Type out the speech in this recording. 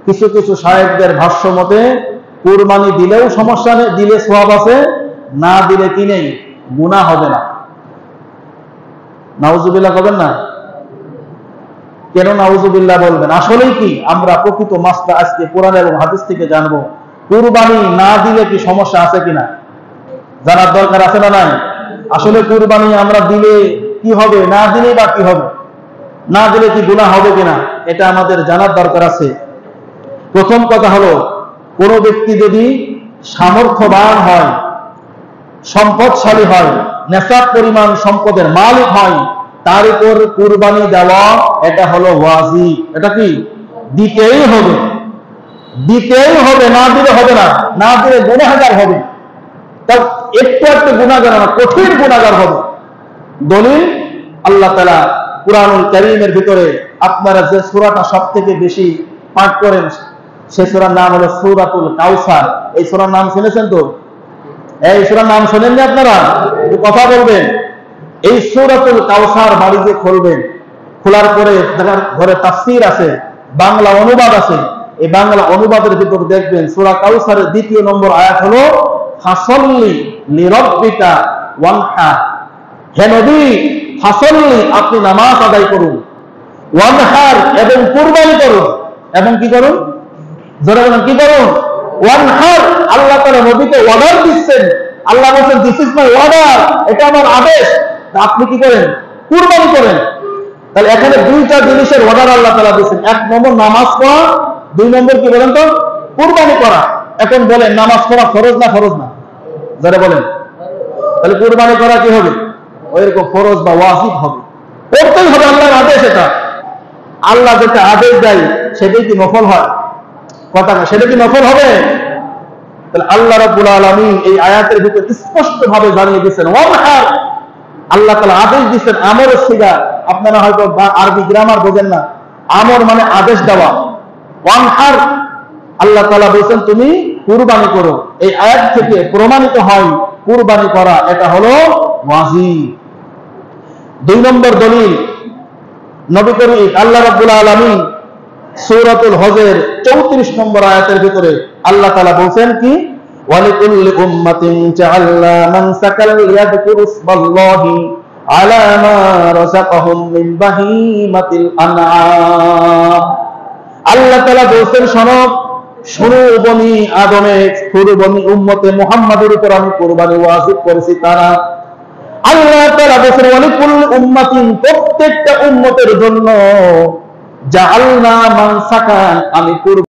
কিছু কিছু শায়েখদের ভাষ্য মতে কুরবানি দিলেও সমস্যা নেই, দিলে সওয়াব আছে, না দিলে কি নেই, গুনাহ হবে না। নাউজুবিল্লাহ করবেন না? কেন নাউজুবিল্লাহ বলবেন? আসলেই কি আমরা প্রকৃত মাসলা আজকে কোরআন এবং হাদিস থেকে জানবো, কুরবানি না দিলে কি সমস্যা আছে কিনা জানার দরকার আছে না নাই? আসলে কুরবানি আমরা দিলে কি হবে, না দিলে বা কি হবে, না দিলে কি গুনাহ হবে কিনা, এটা আমাদের জানার দরকার আছে। প্রথম কথা হলো, কোন ব্যক্তি যদি সামর্থ্যবান হয়, সম্পদশালী হয়, নেশাব পরিমাণ সম্পদের মালিক হয়, তার উপর কুরবানি দেওয়া এটা হলো ওয়াজিব। এটা কি? দিতেই হবে, দিতেই হবে, না দিলে হবে না, না দিলে গুনাহগার হবে। তার একটু একটু গুনাহগার না, কঠিন গুনাহগার হবে। দলিল আল্লাহ তাআলা কুরআনুল কারীমের ভিতরে আপনারা যে সূরাটা সবথেকে বেশি পাঠ করেন সেই সূরার নাম হলো সূরাতুল কাউসার। এই সূরার নাম শুনেছেন তো? এই সূরার নাম শুনেননি আপনারা? একটু কথা বলবেন। এই সূরাতুল কাউসার বাড়িতে খুলবেন, খোলার পরে ঘরে তাফসীর আছে, বাংলা অনুবাদ আছে। এই বাংলা অনুবাদের ভিতর দেখবেন সূরা কাউসারের ২য় নম্বর আয়াত হলো ফাসল্লি লিরাব্বিকা ওয়ানহার। হে নবী, ফাসল্লি, আপনি নামাজ আদায় করুন, ওয়ানহার, এবং কুরবানি করুন। এবং কি করুন? জোরে বলেন, কি করুন? ওয়ানহার। আল্লাহ তাআলা নবীকে অর্ডার দিচ্ছেন। আল্লাহ বলেন, দিস ইজ মাই অর্ডার, এটা আমার আদেশ, আপনি কি করেন? কুরবানি করেন। তাহলে এখানে দুইটা জিনিসের অর্ডার আল্লাহ তাআলা দিচ্ছেন। এক নম্বর নামাজ পড়া, দুই নম্বর কি বলেন তো? কুরবানি করা। এখন বলেন, নামাজ পড়া ফরজ না ফরজ না? যারা বলেন, তাহলে কুরবানি করা কি হবে? ওইরকম ফরজ বা ওয়াজিব হবে, করতেই হবে, আল্লাহর আদেশ এটা। আল্লাহ যেটা আদেশ দেয় সেটাই কি নফল হয়? কথা না, সেটা কি নফল হবে? তাহলে আল্লাহ রাব্বুল আলামিন এই আয়াতের ভিতরে স্পষ্ট ভাবে জানিয়ে দিয়েছেন ওয়ানহার। আল্লাহ তাআলা আদেশ দিয়েছেন, আমরের সিগা। আপনারা হয়তো আরবি গ্রামার বোঝেন না, আমর মানে আদেশ দেওয়া। ওয়ানহার, আল্লাহ তাআলা বলেছেন তুমি কুরবানি করো। এই আয়াত থেকে প্রমাণিত হয় কুরবানি করা এটা হলো ওয়াজিব। দুই নম্বর দলিল, নবী করিম আল্লাহ রাব্বুল আলামিন সূরাতুল হজের 34 নম্বর আয়াতের ভিতরে আল্লাহ তাআলা বলেন কি, ওয়ালিকুল্লি উম্মাতিন জাআলনা মানসাকাল লিয়াযকুরু ইসমাল্লাহি আলা মা রাযাকাহুম মিন বাহিমাতিল আনআম। আল্লাহ তাআলা বলেন, শোনো বনি আদমের, শোনো বনি উম্মতে মুহাম্মাদের উপর আমি কুরবানি ওয়াজিব করেছি। তারা আল্লাহ তাআলা বলেন, ওয়ালিকুল্লি উম্মাতিন, প্রত্যেকটা উম্মতের জন্য জাআলনা মানসাকান, আমি